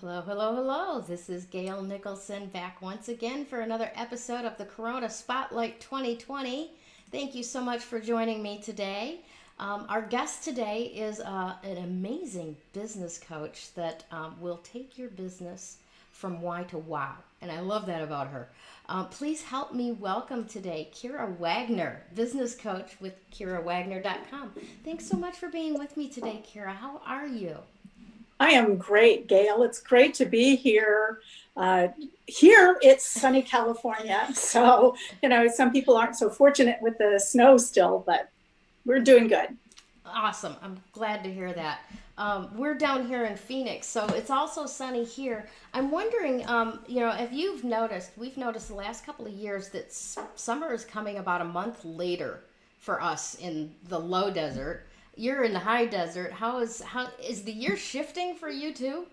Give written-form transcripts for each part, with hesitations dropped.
Hello, hello, hello. This is Gayle Nicholson back once again for another episode of the Corona Spotlight 2020. Thank you so much for joining me today. Our guest today is an amazing business coach that will take your business from why to wow. And I love that about her. Please help me welcome today Fireey Wagner, business coach with FindleyWagner.com. Thanks so much for being with me today, Fireey. How are you? I am great, Gayle. It's great to be here. Here it's sunny California. So, some people aren't so fortunate with the snow still, but we're doing good. Awesome. I'm glad to hear that. We're down here in Phoenix, so it's also sunny here. I'm wondering, if you've noticed, we've noticed the last couple of years that summer is coming about a month later for us in the low desert. You're in the high desert. How is the year shifting for you too?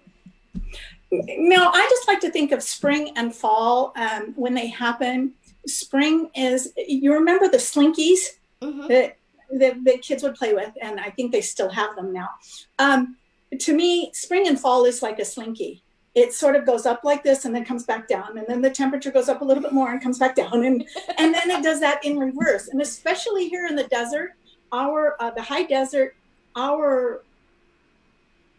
No, I just like to think of spring and fall when they happen. Spring is, you remember the slinkies that the kids would play with, and I think they still have them now. To me, spring and fall is like a slinky. It sort of goes up like this and then comes back down, and then the temperature goes up a little bit more and comes back down, and then it does that in reverse. And especially here in the desert, the high desert, our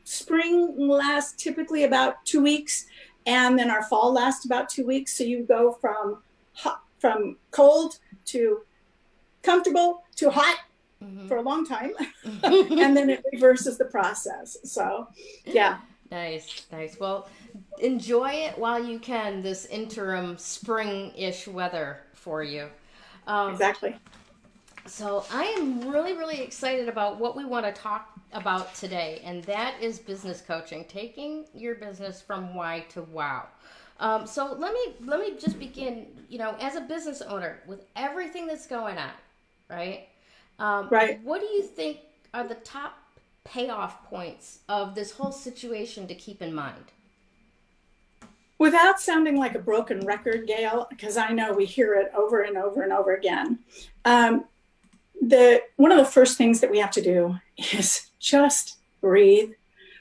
spring lasts typically about 2 weeks, and then our fall lasts about 2 weeks. So you go from cold to comfortable to hot for a long time, and then it reverses the process. So, yeah. Nice. Well, enjoy it while you can, this interim spring-ish weather for you. Exactly. So I am really, really excited about what we want to talk about today, and that is business coaching, taking your business from why to wow. So let me just begin. As a business owner, with everything that's going on, right? Right. What do you think are the top payoff points of this whole situation to keep in mind? Without sounding like a broken record, Gayle, because I know we hear it over and over and over again. One of the first things that we have to do is just breathe.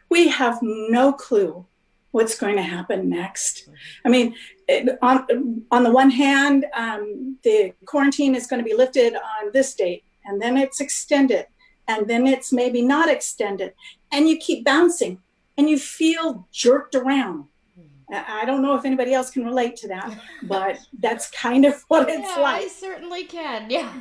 We have no clue what's going to happen next. I mean, on the one hand, the quarantine is going to be lifted on this date, and then it's extended, and then it's maybe not extended, and you keep bouncing, and you feel jerked around. I don't know if anybody else can relate to that, but that's kind of what it's like. I certainly can. Yeah.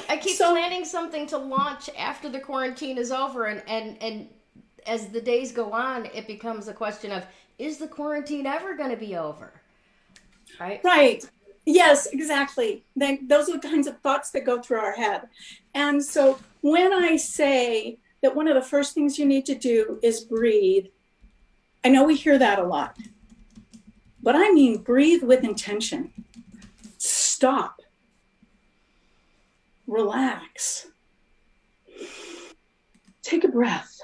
I keep planning something to launch after the quarantine is over, and as the days go on, it becomes a question of, is the quarantine ever going to be over? Right? Right. Yes, exactly. Those are the kinds of thoughts that go through our head. And so when I say that one of the first things you need to do is breathe, I know we hear that a lot, but I mean breathe with intention. Stop. Relax. Take a breath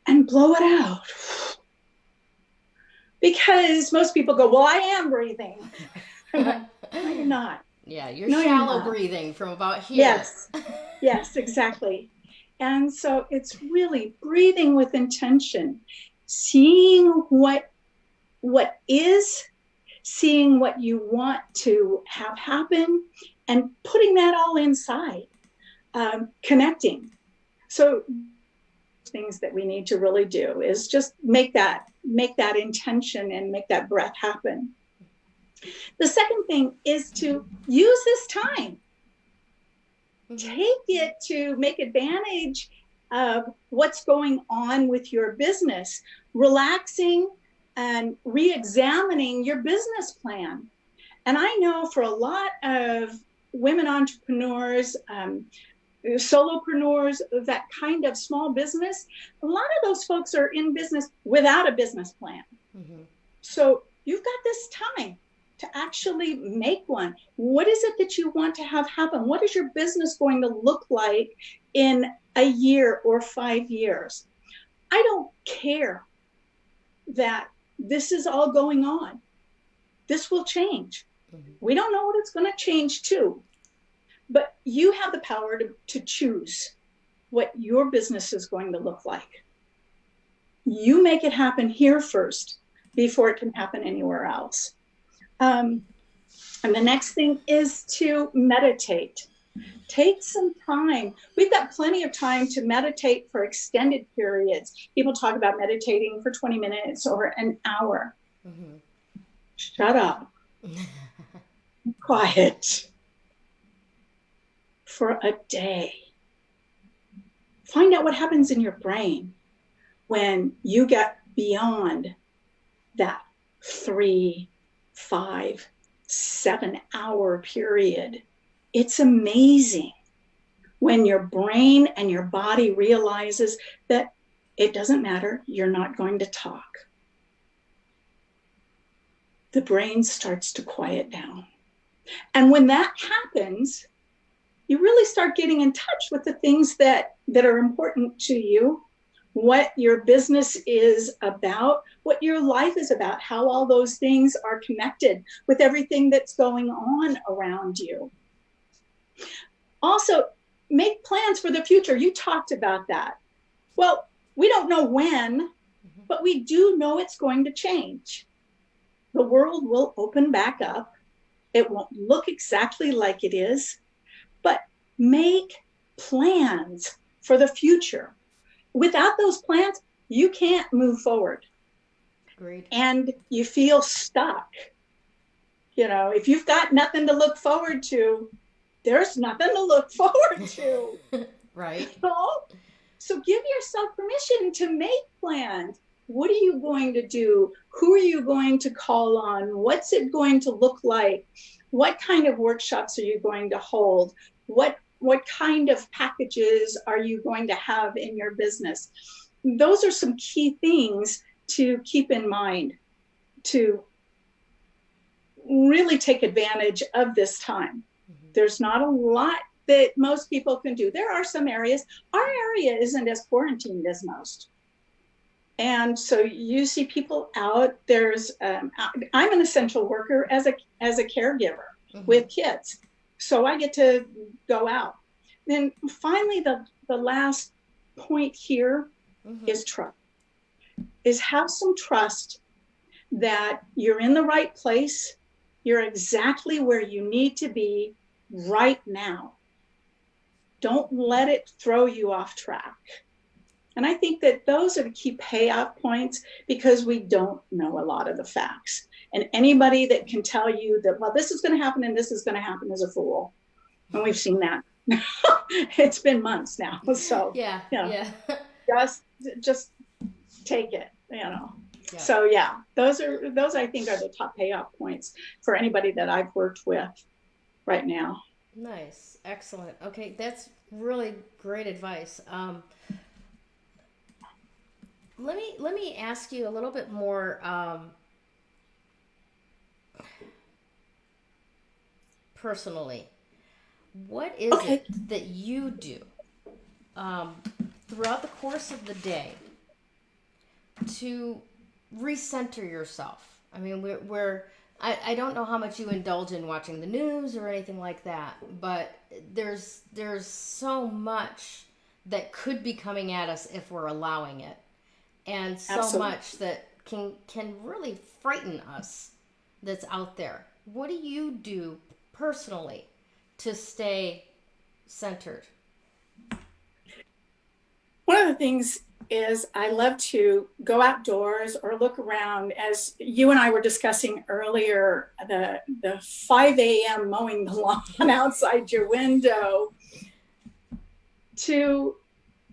and blow it out. Because most people go, well, I am breathing. No, you're not. Yeah, you're shallow breathing from about here. Yes, exactly. And so it's really breathing with intention, seeing what is, seeing what you want to have happen, and putting that all inside, connecting. So things that we need to really do is just make that intention and make that breath happen. The second thing is to use this time. Take it to make advantage of what's going on with your business, relaxing and re-examining your business plan. And I know for a lot of women entrepreneurs, solopreneurs, that kind of small business, a lot of those folks are in business without a business plan. So you've got this time to actually make one. What is it that you want to have happen? What is your business going to look like in a year or 5 years? I don't care that this is all going on. This will change. We don't know what it's going to change to, but you have the power to choose what your business is going to look like. You make it happen here first before it can happen anywhere else. And the next thing is to meditate. Take some time. We've got plenty of time to meditate for extended periods. People talk about meditating for 20 minutes or an hour. Mm-hmm. Shut up. Quiet. For a day. Find out what happens in your brain when you get beyond that 3, 5, 7 hour period. It's amazing when your brain and your body realizes that it doesn't matter, you're not going to talk. The brain starts to quiet down. And when that happens, you really start getting in touch with the things that are important to you, what your business is about, what your life is about, how all those things are connected with everything that's going on around you. Also, make plans for the future. You talked about that. Well, we don't know when, but we do know it's going to change. The world will open back up. It won't look exactly like it is, but make plans for the future. Without those plans, you can't move forward. Agreed. And you feel stuck. You know, if you've got nothing to look forward to, there's nothing to look forward to. Right. So give yourself permission to make plans. What are you going to do? Who are you going to call on? What's it going to look like? What kind of workshops are you going to hold? What kind of packages are you going to have in your business? Those are some key things to keep in mind to really take advantage of this time. Mm-hmm. There's not a lot that most people can do. There are some areas. Our area isn't as quarantined as most. And so you see people out. There's, I'm an essential worker as a caregiver mm-hmm. with kids. So I get to go out. Then finally, the last point here mm-hmm. is trust. Is have some trust that you're in the right place. You're exactly where you need to be right now. Don't let it throw you off track. And I think that those are the key payoff points because we don't know a lot of the facts. And anybody that can tell you that, well, this is going to happen and this is going to happen is a fool. And we've seen that. It's been months now. So yeah. just take it, Yeah. So those I think are the top payoff points for anybody that I've worked with right now. Nice. Excellent. Okay. That's really great advice. Let me ask you a little bit more personally. What is it that you do throughout the course of the day to recenter yourself? I mean, I don't know how much you indulge in watching the news or anything like that, but there's so much that could be coming at us if we're allowing it. And so Absolutely. Much that can really frighten us that's out there. What do you do personally to stay centered? One of the things is I love to go outdoors or look around. As you and I were discussing earlier, the 5 a.m. mowing the lawn outside your window, to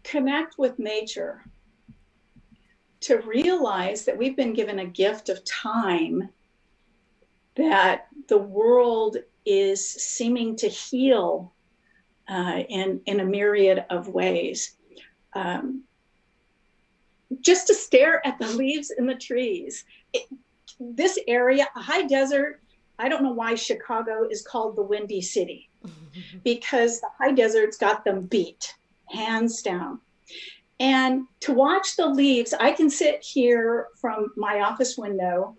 connect with nature, to realize that we've been given a gift of time, that the world is seeming to heal in a myriad of ways. Just to stare at the leaves in the trees. This area, a high desert, I don't know why Chicago is called the Windy City, because the high desert's got them beat, hands down. And to watch the leaves, I can sit here from my office window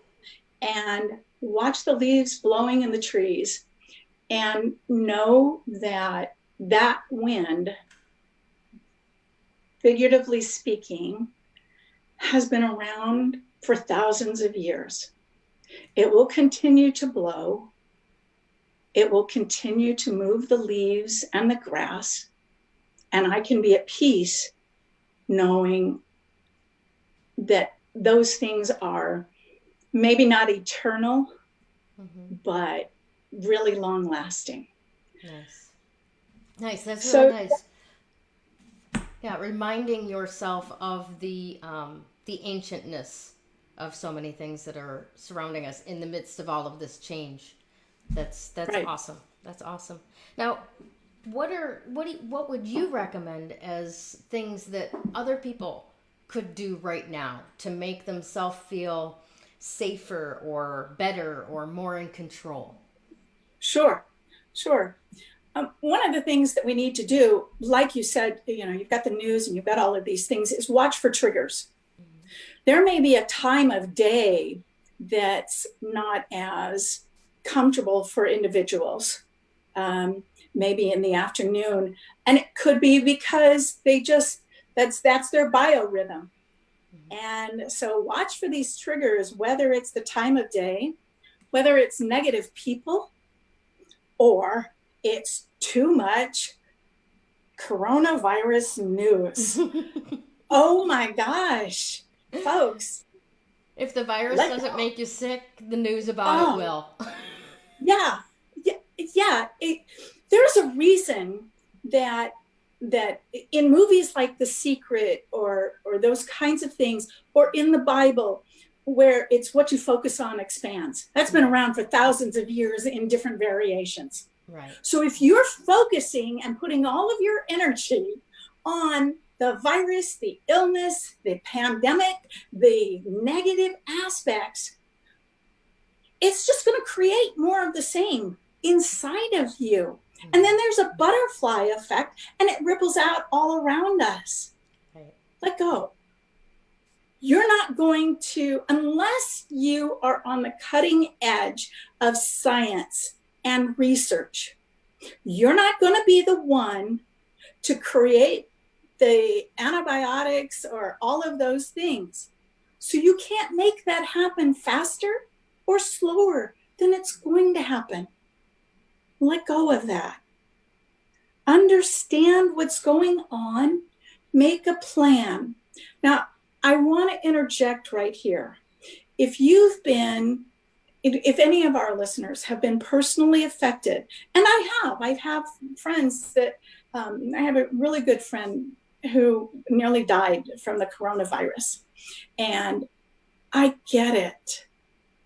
and watch the leaves blowing in the trees and know that that wind, figuratively speaking, has been around for thousands of years. It will continue to blow. It will continue to move the leaves and the grass. And I can be at peace knowing that those things are maybe not eternal, but really long lasting. Nice. Nice. That's So, really nice. Yeah, reminding yourself of the ancientness of so many things that are surrounding us in the midst of all of this change. That's right. awesome. That's awesome. Now, what would you recommend as things that other people could do right now to make themselves feel safer or better or more in control? Sure. One of the things that we need to do, like you said, you've got the news and you've got all of these things, is watch for triggers. There may be a time of day that's not as comfortable for individuals, maybe in the afternoon, and it could be because that's their biorhythm. And so watch for these triggers, whether it's the time of day, whether it's negative people, or it's too much coronavirus news. Oh my gosh, folks. If the virus doesn't make you sick, the news about it will. Yeah. There's a reason that in movies like The Secret or those kinds of things, or in the Bible, where it's what you focus on expands. That's been around for thousands of years in different variations. Right. So if you're focusing and putting all of your energy on the virus, the illness, the pandemic, the negative aspects, it's just going to create more of the same inside of you. And then there's a butterfly effect, and it ripples out all around us. Right. Let go. You're not going to, unless you are on the cutting edge of science and research, you're not going to be the one to create the antibiotics or all of those things. So you can't make that happen faster or slower than it's going to happen. Let go of that. Understand what's going on. Make a plan. Now, I want to interject right here. If any of our listeners have been personally affected, and I have friends that, I have a really good friend who nearly died from the coronavirus. And I get it.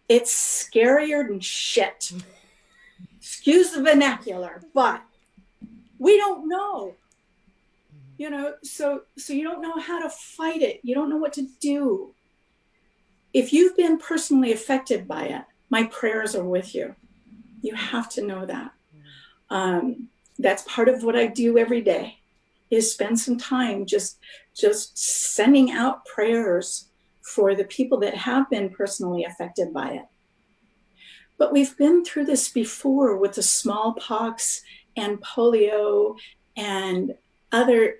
It's scarier than shit. Excuse the vernacular, but we don't know. So you don't know how to fight it. You don't know what to do. If you've been personally affected by it, my prayers are with you. You have to know that. That's part of what I do every day, is spend some time just sending out prayers for the people that have been personally affected by it. But we've been through this before with the smallpox and polio and other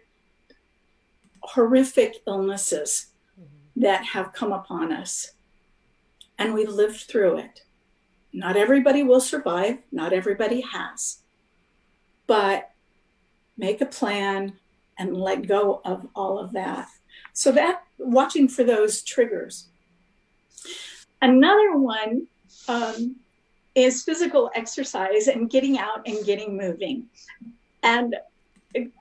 horrific illnesses that have come upon us. And we lived through it. Not everybody will survive. Not everybody has. But make a plan and let go of all of that. So that, watching for those triggers. Another one is physical exercise and getting out and getting moving. And it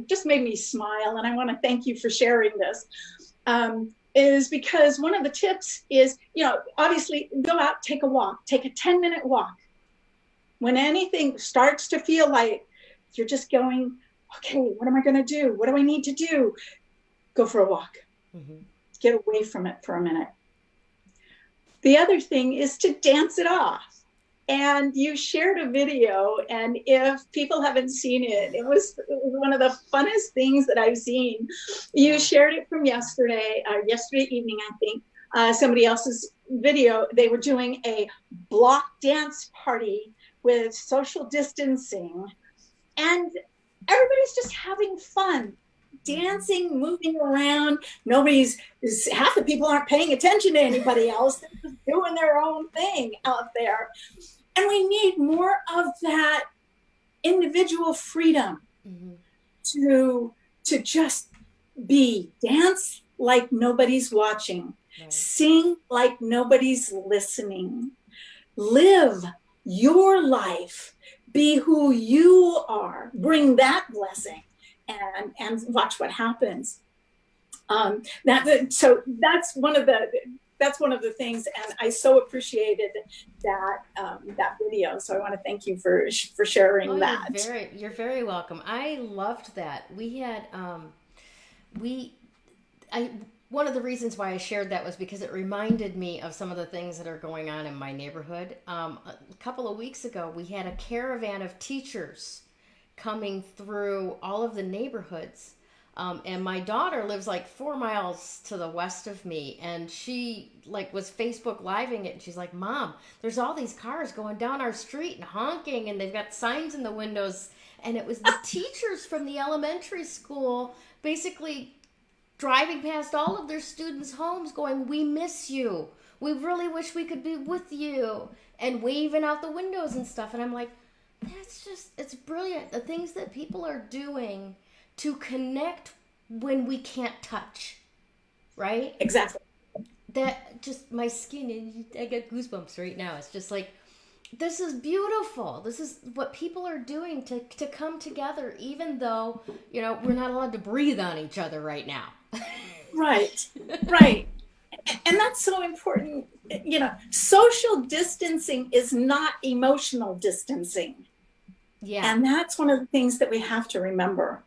just made me smile, and I want to thank you for sharing this, is because one of the tips is, obviously go out, take a walk, take a 10-minute walk. When anything starts to feel like you're just going, okay, what am I going to do? What do I need to do? Go for a walk. Get away from it for a minute. The other thing is to dance it off. And you shared a video, and if people haven't seen it, it was one of the funnest things that I've seen. You shared it from yesterday evening, I think, somebody else's video. They were doing a block dance party with social distancing, and everybody's just having fun. dancing, moving around. Half the people aren't paying attention to anybody else. They're just doing their own thing out there. And we need more of that individual freedom to just dance like nobody's watching, sing like nobody's listening, live your life, be who you are, bring that blessing, and watch what happens. So that's one of the things, and I so appreciated that video. So I want to thank you for sharing that. You're very welcome. I loved that. We had one of the reasons why I shared that was because it reminded me of some of the things that are going on in my neighborhood. A couple of weeks ago, we had a caravan of teachers coming through all of the neighborhoods. And my daughter lives like 4 miles to the west of me, and she was Facebook Living it, and she's like, Mom, there's all these cars going down our street and honking, and they've got signs in the windows. And it was the teachers from the elementary school basically driving past all of their students' homes going, we miss you. We really wish we could be with you, and waving out the windows and stuff. And I'm like, it's brilliant. The things that people are doing to connect when we can't touch, right? Exactly. That just, my skin, I get goosebumps right now. It's just like, this is beautiful. This is what people are doing to come together, even though, we're not allowed to breathe on each other right now. Right. And that's so important. Social distancing is not emotional distancing. Yeah. And that's one of the things that we have to remember.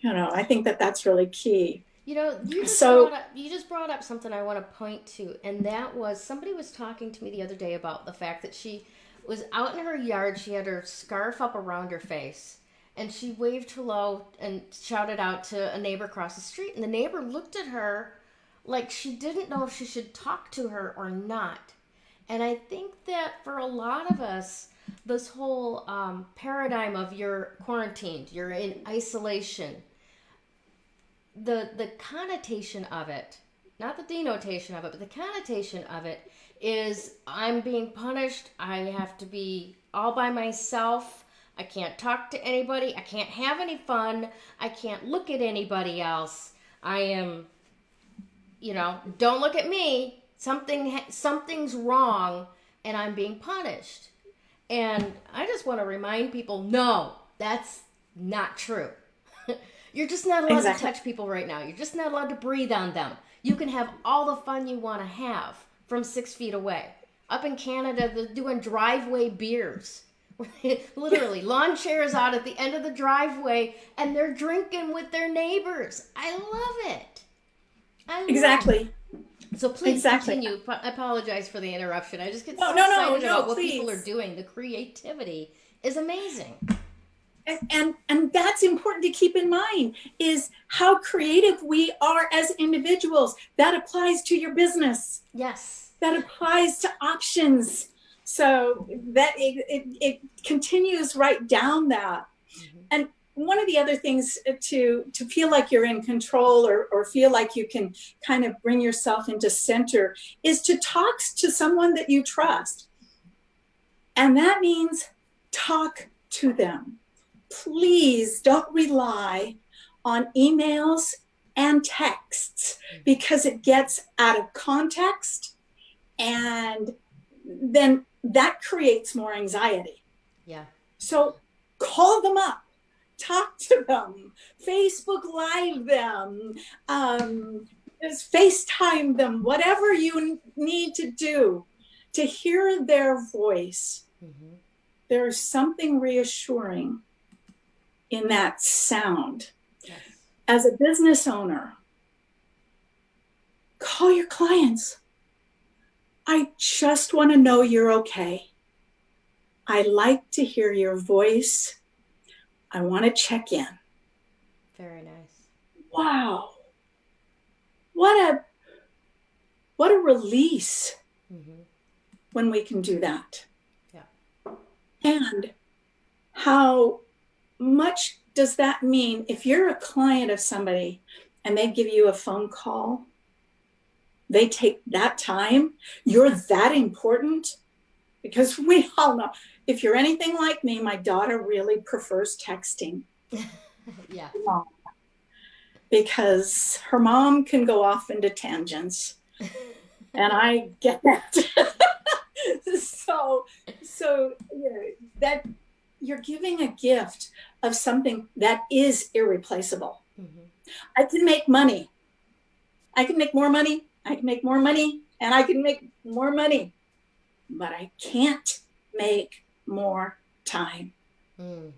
Yeah. I think that's really key. You just brought up something I want to point to, and that was, somebody was talking to me the other day about the fact that she was out in her yard. She had her scarf up around her face, and she waved hello and shouted out to a neighbor across the street, and the neighbor looked at her like she didn't know if she should talk to her or not. And I think that for a lot of us, this whole paradigm of you're quarantined, you're in isolation, the connotation of it, not the denotation of it, but the connotation of it is, I'm being punished. I have to be all by myself. I can't talk to anybody. I can't have any fun. I can't look at anybody else. I am, don't look at me. Something's wrong, and I'm being punished. And I just want to remind people, no, that's not true. You're just not allowed to touch people right now. You're just not allowed to breathe on them. You can have all the fun you want to have from 6 feet away. Up in Canada, they're doing driveway beers. Literally, lawn chairs out at the end of the driveway, and they're drinking with their neighbors. I love it. Exactly. So please continue. I apologize for the interruption. I just get so excited about what people are doing. The creativity is amazing. And that's important to keep in mind, is how creative we are as individuals. That applies to your business. Yes. That applies to options. So that it continues right down that. Mm-hmm. And one of the other things to feel like you're in control or feel like you can kind of bring yourself into center is to talk to someone that you trust. And that means talk to them. Please don't rely on emails and texts, because it gets out of context, and then that creates more anxiety. Yeah. So call them up, talk to them, Facebook Live them, FaceTime them, whatever you need to do to hear their voice. Mm-hmm. There is something reassuring in that sound. Yes. As a business owner, call your clients. I just want to know you're okay. I like to hear your voice. I want to check in. Very nice. Wow. What a release. Mm-hmm. When we can do that. Yeah. And how much does that mean if you're a client of somebody and they give you a phone call, they take that time, you're that important? Because we all know, if you're anything like me, my daughter really prefers texting. Yeah. Because her mom can go off into tangents, and I get that. so that you're giving a gift of something that is irreplaceable. Mm-hmm. I can make money. I can make more money. I can make more money, and I can make more money, but I can't make more time. Mm.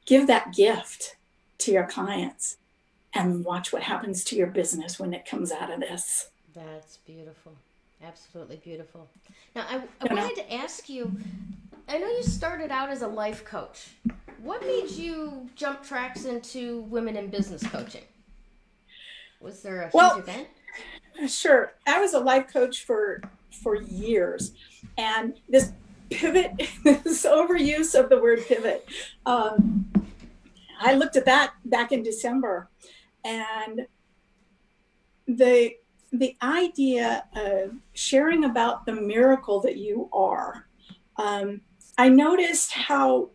Give that gift to your clients and watch what happens to your business when it comes out of this. That's beautiful. Absolutely beautiful. Now, I wanted to ask you, I know you started out as a life coach. What made you jump tracks into women in business coaching? Was there a huge event? Sure. I was a life coach for years. And this pivot, this overuse of the word pivot, I looked at that back in December, and the idea of sharing about the miracle that you are. I noticed how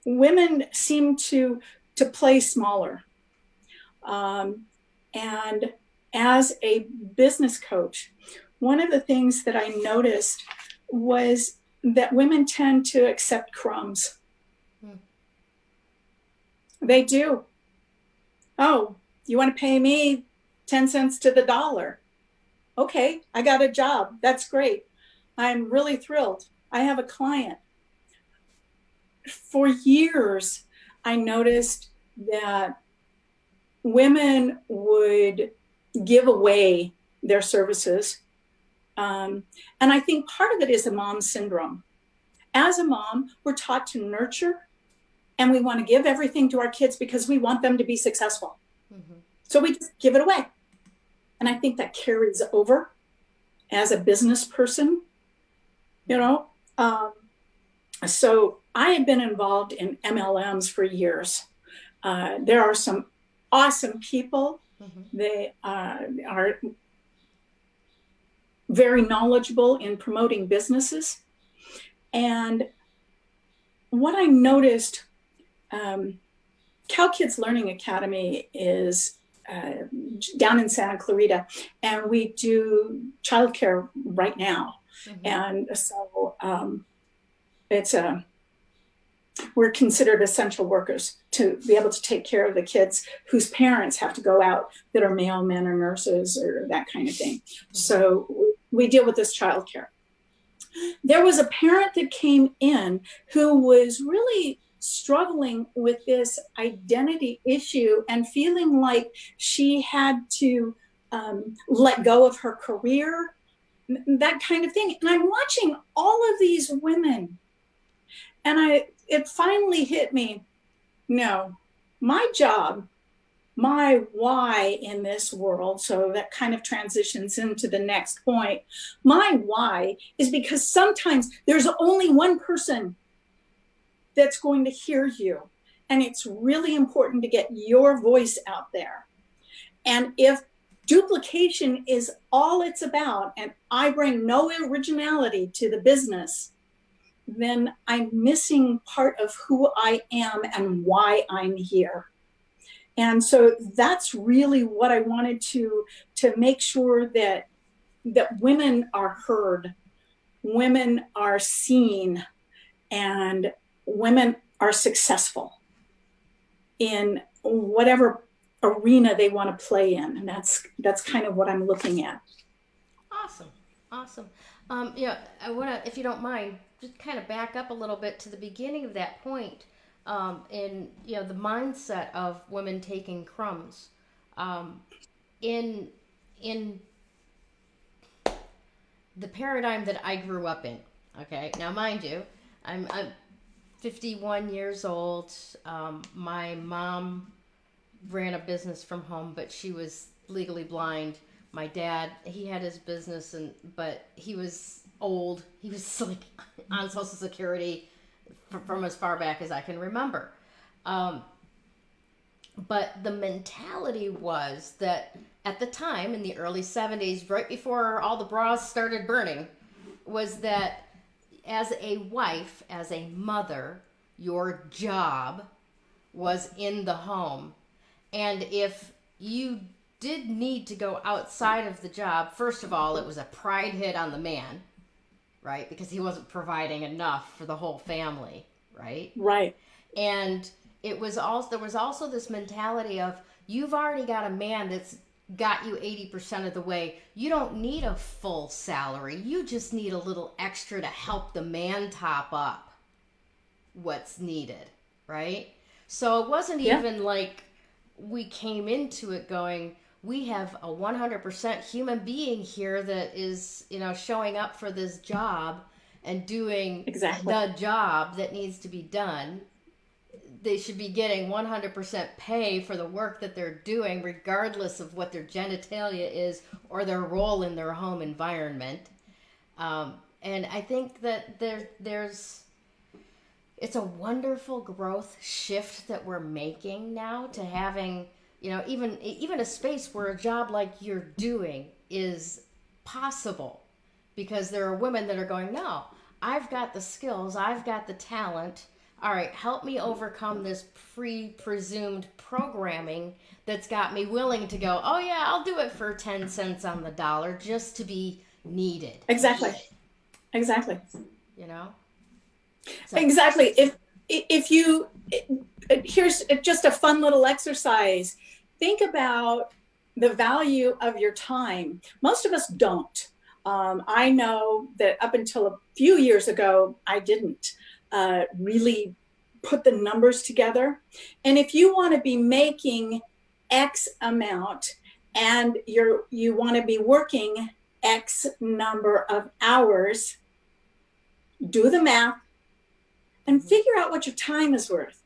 women seem to play smaller. And as a business coach, one of the things that I noticed was that women tend to accept crumbs. They do. Oh, you want to pay me 10 cents to the dollar? Okay, I got a job. That's great. I'm really thrilled. I have a client. For years, I noticed that women would give away their services. And I think part of it is a mom syndrome. As a mom, we're taught to nurture, and we want to give everything to our kids because we want them to be successful. Mm-hmm. So we just give it away. And I think that carries over as a business person, So I had been involved in MLMs for years. There are some awesome people. Mm-hmm. They are very knowledgeable in promoting businesses. And what I noticed, Cal Kids Learning Academy is down in Santa Clarita, and we do childcare right now. Mm-hmm. And so we're considered essential workers to be able to take care of the kids whose parents have to go out that are mailmen or nurses or that kind of thing. Mm-hmm. So we deal with this childcare. There was a parent that came in who was really struggling with this identity issue and feeling like she had to let go of her career, that kind of thing. And I'm watching all of these women, and it finally hit me. No, my job, my why in this world, so that kind of transitions into the next point. My why is because sometimes there's only one person that's going to hear you, and it's really important to get your voice out there. And if duplication is all it's about, and I bring no originality to the business, then I'm missing part of who I am and why I'm here. And so that's really what I wanted to make sure that women are heard, women are seen, and women are successful in whatever arena they want to play in. And that's kind of what I'm looking at. Awesome. I want to, if you don't mind, just kind of back up a little bit to the beginning of that point. In the mindset of women taking crumbs, in the paradigm that I grew up in. Okay, now mind you, I'm 51 years old. My mom ran a business from home, but she was legally blind. My dad, he had his business, but he was old. He was like on Social Security from as far back as I can remember. But the mentality was that at the time in the early 70s, right before all the bras started burning, was that as a wife, as a mother, your job was in the home. And if you did need to go outside of the job, first of all, it was a pride hit on the man, right? Because he wasn't providing enough for the whole family, right? Right. And there was also this mentality of, you've already got a man that's got you 80% of the way. You don't need a full salary. You just need a little extra to help the man top up what's needed, right? So it wasn't even like we came into it going, we have a 100% human being here that is, showing up for this job and doing the job that needs to be done. They should be getting 100% pay for the work that they're doing, regardless of what their genitalia is or their role in their home environment. And I think that it's a wonderful growth shift that we're making now to having, even a space where a job like you're doing is possible, because there are women that are going, no, I've got the skills, I've got the talent. All right, help me overcome this presumed programming that's got me willing to go, oh yeah, I'll do it for 10 cents on the dollar just to be needed. Exactly. So. Exactly. If you, here's just a fun little exercise. Think about the value of your time. Most of us don't. I know that up until a few years ago, I didn't really put the numbers together. And if you want to be making X amount and you want to be working X number of hours, do the math and figure out what your time is worth,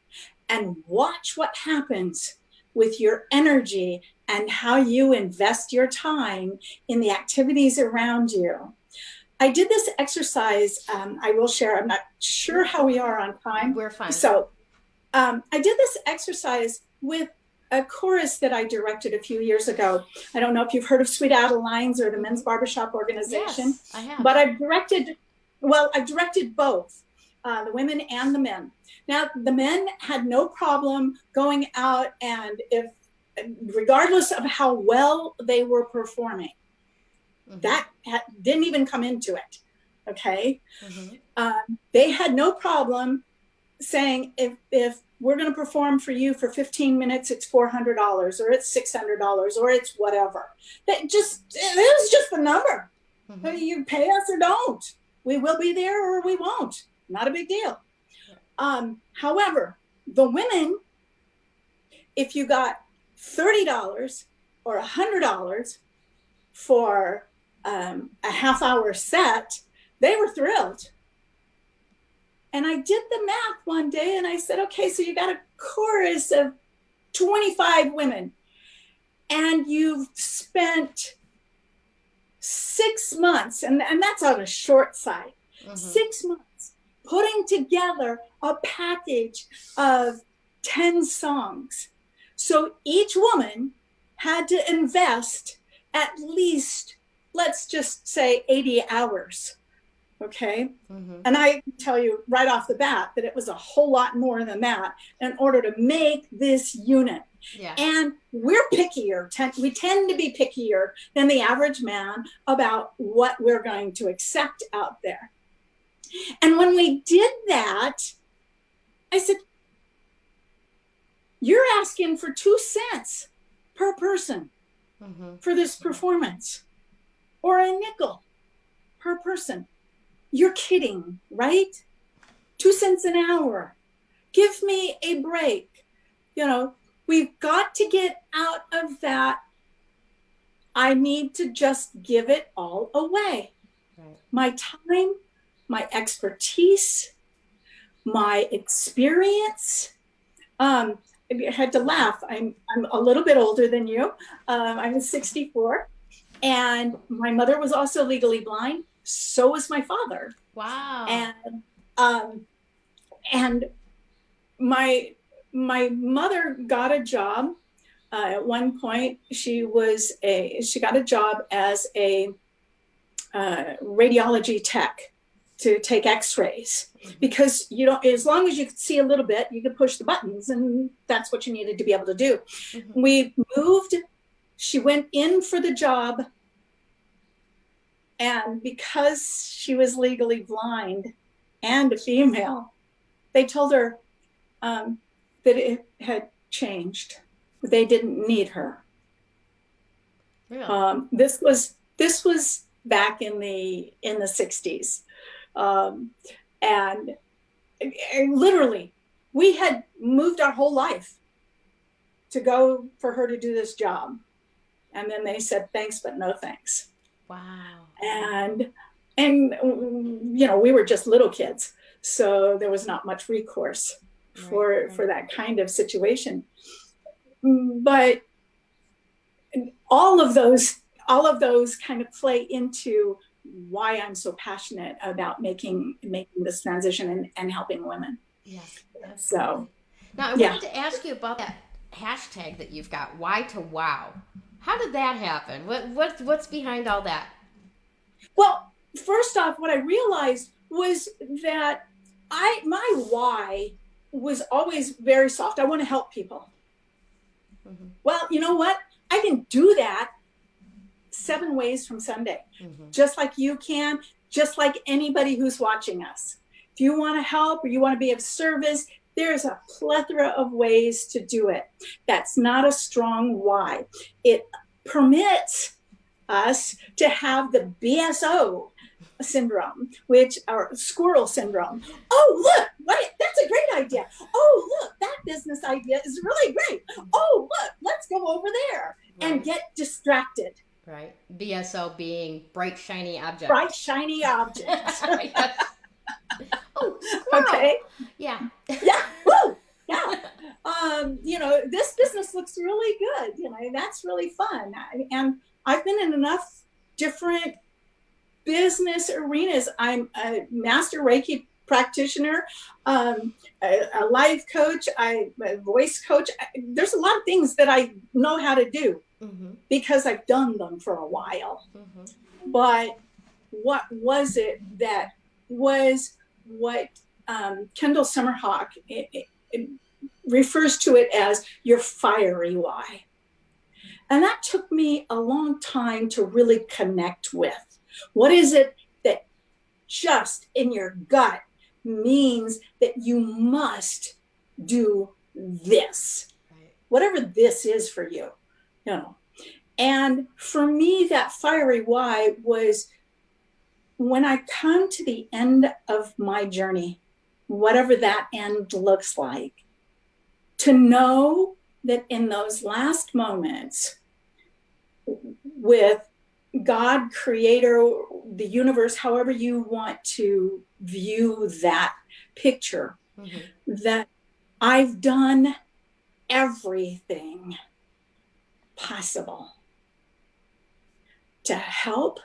and watch what happens with your energy and how you invest your time in the activities around you. I did this exercise. I will share. I'm not sure how we are on time. We're fine. So I did this exercise with a chorus that I directed a few years ago. I don't know if you've heard of Sweet Adelines or the Men's Barbershop Organization. Yes, I have. But I've directed both, the women and the men. Now, the men had no problem going out, and regardless of how well they were performing, that didn't even come into it. Okay. They had no problem saying, if we're going to perform for you for 15 minutes, it's $400 or it's $600 or it's whatever. It was just the number. You pay us or don't. We will be there or we won't. Not a big deal. However, the women, if you got $30 or $100 for a half hour set, they were thrilled. And I did the math one day and I said, okay, so you got a chorus of 25 women and you've spent 6 months, and that's on a short side, 6 months putting together a package of 10 songs. So each woman had to invest at least, let's just say 80 hours. Okay. And I can tell you right off the bat that it was a whole lot more than that in order to make this unit. Yeah. And we're pickier. We tend to be pickier than the average man about what we're going to accept out there. And when we did that, I said, you're asking for 2 cents per person for this performance, or a nickel per person. You're kidding, right? 2 cents an hour. Give me a break. We've got to get out of that. I need to just give it all away. Right. My time, my expertise, my experience. I had to laugh. I'm a little bit older than you. I'm 64. And my mother was also legally blind. So was my father. Wow. And my my mother got a job. At one point, she got a job as a radiology tech to take x-rays, because you don't, as long as you could see a little bit, you could push the buttons, and that's what you needed to be able to do. We moved, she went in for the job, and because she was legally blind and a female, they told her that it had changed. They didn't need her. Really? This was back in the 60s. And literally, we had moved our whole life to go for her to do this job. And then they said, thanks, but no thanks. Wow. And you know, we were just little kids, so there was not much recourse for that kind of situation. But all of those kind of play into why I'm so passionate about making this transition and helping women. Yes. So now I wanted to ask you about that hashtag that you've got, Why to Wow. How did that happen? What's behind all that? Well, first off, what I realized was that my why was always very soft. I want to help people. Well, you know what? I can do that 7 ways from Sunday, just like you can, just like anybody who's watching us. If you want to help or you want to be of service, there's a plethora of ways to do it. That's not a strong why. It permits us to have the BSO syndrome, which are squirrel syndrome. Oh, look, that's a great idea. Oh, look, that business idea is really great. Oh, look, let's go over there and get distracted. Right. BSO being bright, shiny objects. Bright, shiny objects. Yes. Oh, squirrel. Okay. Yeah. Yeah. Woo. Yeah. You know, this business looks really good. You know, that's really fun. And I've been in enough different business arenas. I'm a master Reiki practitioner, a life coach, a voice coach. There's a lot of things that I know how to do because I've done them for a while. But what was it that was what Kendall Summerhawk it refers to it as your fiery why. And that took me a long time to really connect with. What is it that just in your gut means that you must do this? Right. Whatever this is for you, you know. And for me, that fiery why was when I come to the end of my journey, whatever that end looks like, to know that in those last moments with God, creator, the universe, however you want to view that picture, that I've done everything possible to help,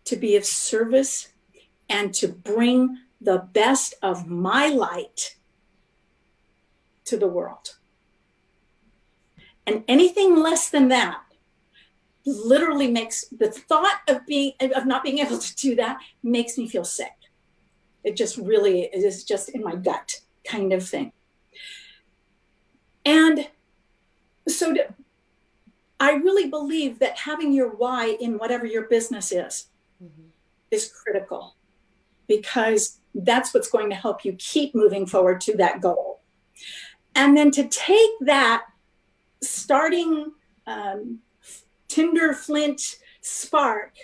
to be of service, and to bring the best of my light to the world. And anything less than that literally makes the thought of not being able to do that makes me feel sick. It just really is just in my gut kind of thing. And so I really believe that having your why in whatever your business is critical, because that's what's going to help you keep moving forward to that goal. And then to take that starting tinder flint spark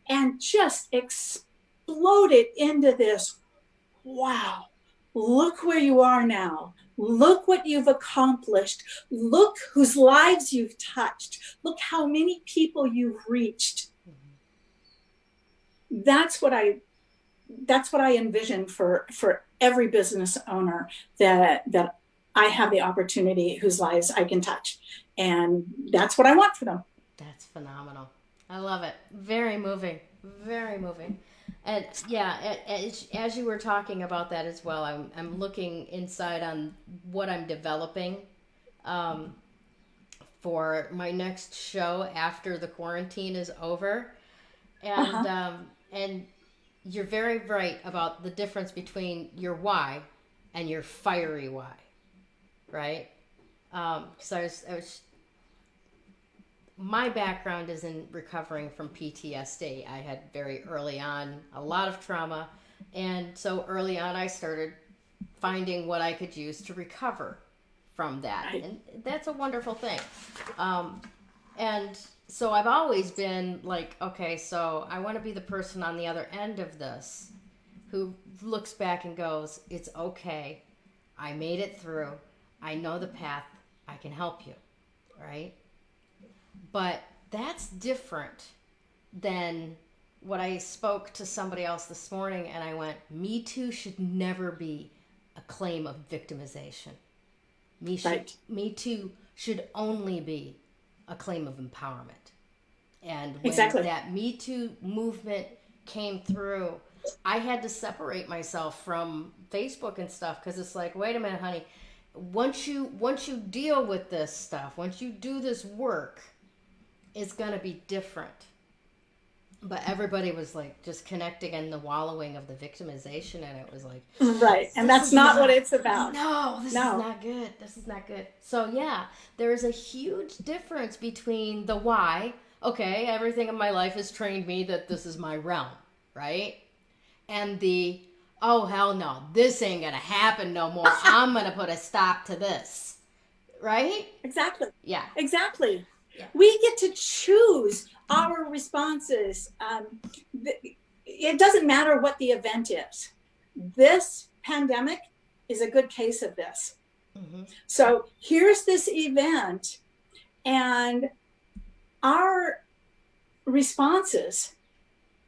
and just explode it into this, wow, look where you are now. Look what you've accomplished. Look whose lives you've touched. Look how many people you've reached. That's what I envision for every business owner that I have the opportunity, whose lives I can touch. And that's what I want for them. That's phenomenal. I love it. Very moving. Very moving. And yeah, as you were talking about that as well, I'm looking inside on what I'm developing um, for my next show after the quarantine is over, Uh-huh. and you're very right about the difference between your why and your fiery why, right? So I was my background is in recovering from PTSD. I had very early on a lot of trauma, and so early on I started finding what I could use to recover from that, Right. and that's a wonderful thing. And so I've always been like, okay, so I want to be the person on the other end of this who looks back and goes, it's okay. I made it through. I know the path. I can help you. Right? But that's different than what I spoke to somebody else this morning and I went, Me Too should never be a claim of victimization. Right. Me Too should only be a claim of empowerment. And when Exactly. that Me Too movement came through, I had to separate myself from Facebook and stuff because it's like, wait a minute, honey. Once you deal with this stuff, once you do this work, it's gonna be different. But everybody was like just connecting and the wallowing of the victimization, and it was like, Right. And that's not what it's about. No, this is No. not good. This is not good. So yeah, there is a huge difference between the why. Okay, everything in my life has trained me that this is my realm, right? And the oh hell no, this ain't gonna happen no more. I'm gonna put a stop to this, right? Exactly. Yeah. Exactly. Yeah. We get to choose our responses. It doesn't matter what the event is. This pandemic is a good case of this. Mm-hmm. So here's this event, and our responses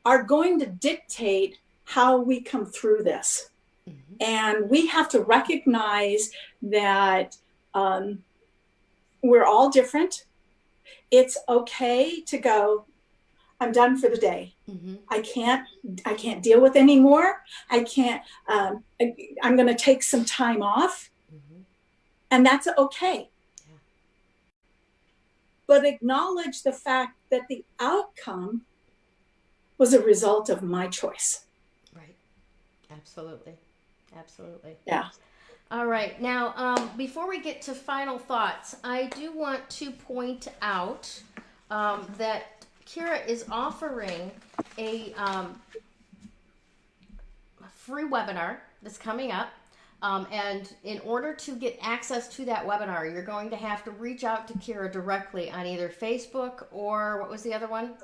are going to dictate how we come through this. Mm-hmm. And we have to recognize that we're all different. It's okay to go, I'm done for the day. Mm-hmm. I can't deal with anymore. I can't, I'm going to take some time off. Mm-hmm. And that's okay. Yeah. But acknowledge the fact that the outcome was a result of my choice. Right. Absolutely. Absolutely. Yeah. All right. Now, before we get to final thoughts, I do want to point out that Kira is offering a free webinar that's coming up. And in order to get access to that webinar, you're going to have to reach out to Kira directly on either Facebook or what was the other one?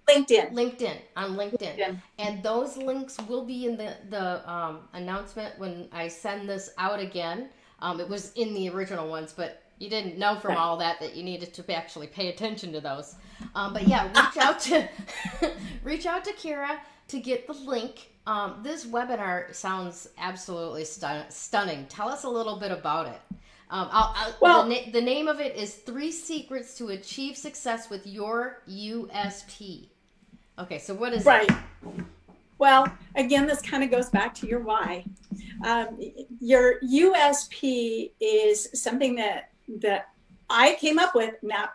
LinkedIn. On LinkedIn. And those links will be in the announcement when I send this out again. It was in the original ones, but you didn't know from all that you needed to actually pay attention to those. But yeah, reach out to Kira to get the link. This webinar sounds absolutely stunning. Tell us a little bit about it. The name of it is 3 Secrets to Achieve Success with Your USP. Okay, so what is it? Well, again, this kind of goes back to your why. Your USP is something that I came up with. Now,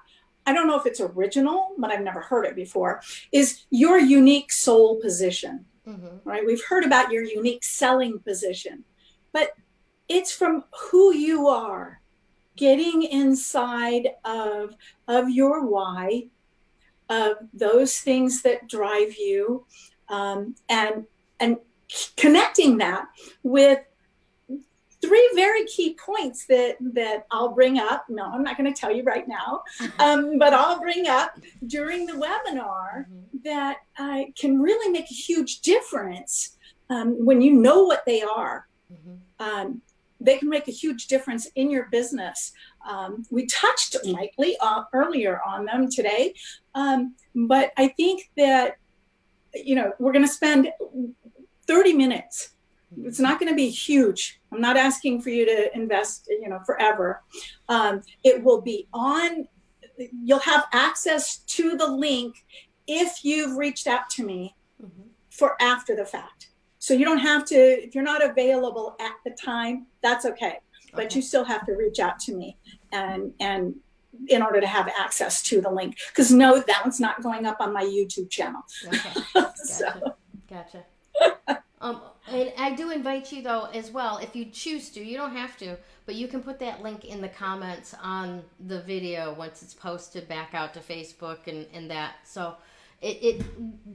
I don't know if it's original, but I've never heard it before, is your unique soul position. Mm-hmm. Right? We've heard about your unique selling position, but it's from who you are, getting inside of your why, of those things that drive you, and connecting that with 3 very key points that I'll bring up. No, I'm not going to tell you right now, but I'll bring up during the webinar that can really make a huge difference when you know what they are. They can make a huge difference in your business. We touched lightly earlier on them today, but I think that, we're going to spend 30 minutes. It's not going to be huge. I'm not asking for you to invest, forever. It will be on, you'll have access to the link if you've reached out to me for after the fact. So you don't have to, if you're not available at the time, that's okay. But you still have to reach out to me and in order to have access to the link. Because no, that one's not going up on my YouTube channel. Okay. Gotcha. And I do invite you, though, as well, if you choose to. You don't have to, but you can put that link in the comments on the video once it's posted back out to Facebook and that. So it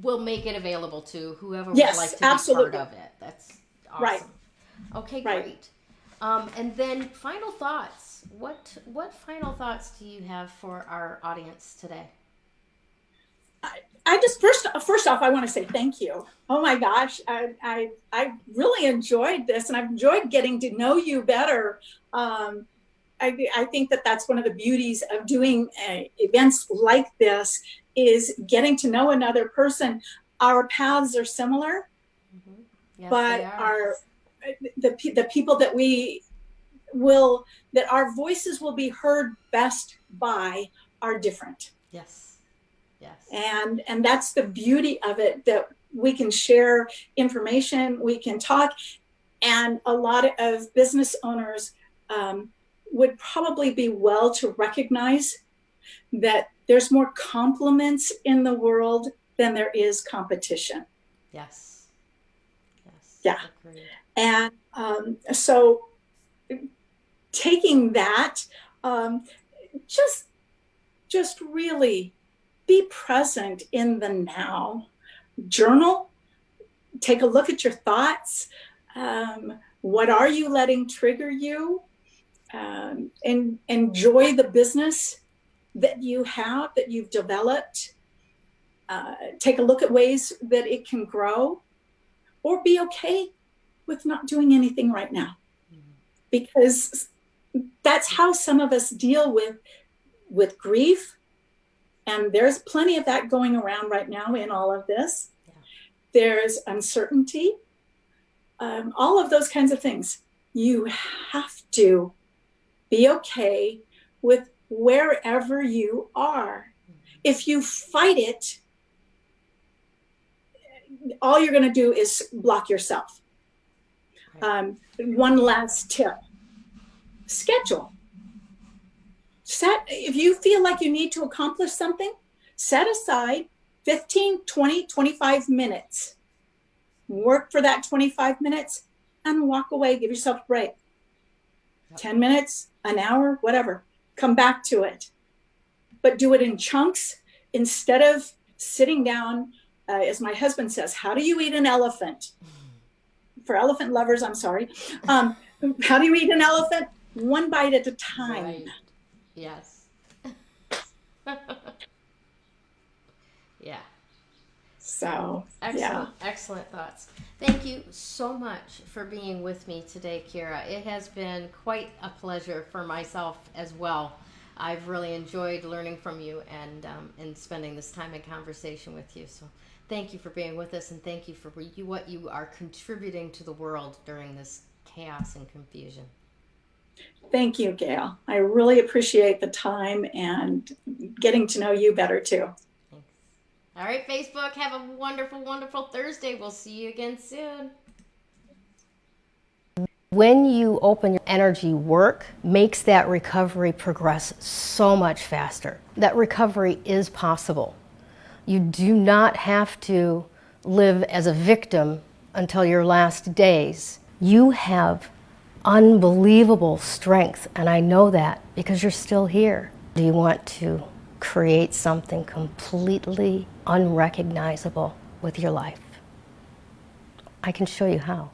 will make it available to whoever would like to be part of it. That's awesome. Right. Okay, great. And then final thoughts. What final thoughts do you have for our audience today? I just first off, I want to say thank you. Oh my gosh, I really enjoyed this, and I've enjoyed getting to know you better. I think that's one of the beauties of doing events like this is getting to know another person. Our paths are similar, yes, but the people that that our voices will be heard best by are different. Yes. And that's the beauty of it, that we can share information, we can talk, and a lot of business owners would probably be well to recognize that there's more compliments in the world than there is competition. Yes. Yeah. Agreed. And so taking that, just really be present in the now. Journal, take a look at your thoughts. What are you letting trigger you? And enjoy the business that you have, that you've developed. Take a look at ways that it can grow, or be okay with not doing anything right now. Because that's how some of us deal with grief. And there's plenty of that going around right now in all of this. Yeah. There's uncertainty, all of those kinds of things. You have to be okay with wherever you are. If you fight it, all you're going to do is block yourself. One last tip: schedule. If you feel like you need to accomplish something, set aside 15, 20, 25 minutes. Work for that 25 minutes and walk away. Give yourself a break. 10 minutes, an hour, whatever. Come back to it. But do it in chunks instead of sitting down. As my husband says, how do you eat an elephant? For elephant lovers, I'm sorry. How do you eat an elephant? One bite at a time. Right. Yes. Yeah. So, excellent thoughts. Thank you so much for being with me today, Kira. It has been quite a pleasure for myself as well. I've really enjoyed learning from you and spending this time in conversation with you. So thank you for being with us, and thank you for what you are contributing to the world during this chaos and confusion. Thank you, Gayle. I really appreciate the time and getting to know you better too. Thanks. All right, Facebook, have a wonderful, wonderful Thursday. We'll see you again soon. When you open your energy, work makes that recovery progress so much faster. That recovery is possible. You do not have to live as a victim until your last days. You have unbelievable strength, and I know that because you're still here. Do you want to create something completely unrecognizable with your life? I can show you how.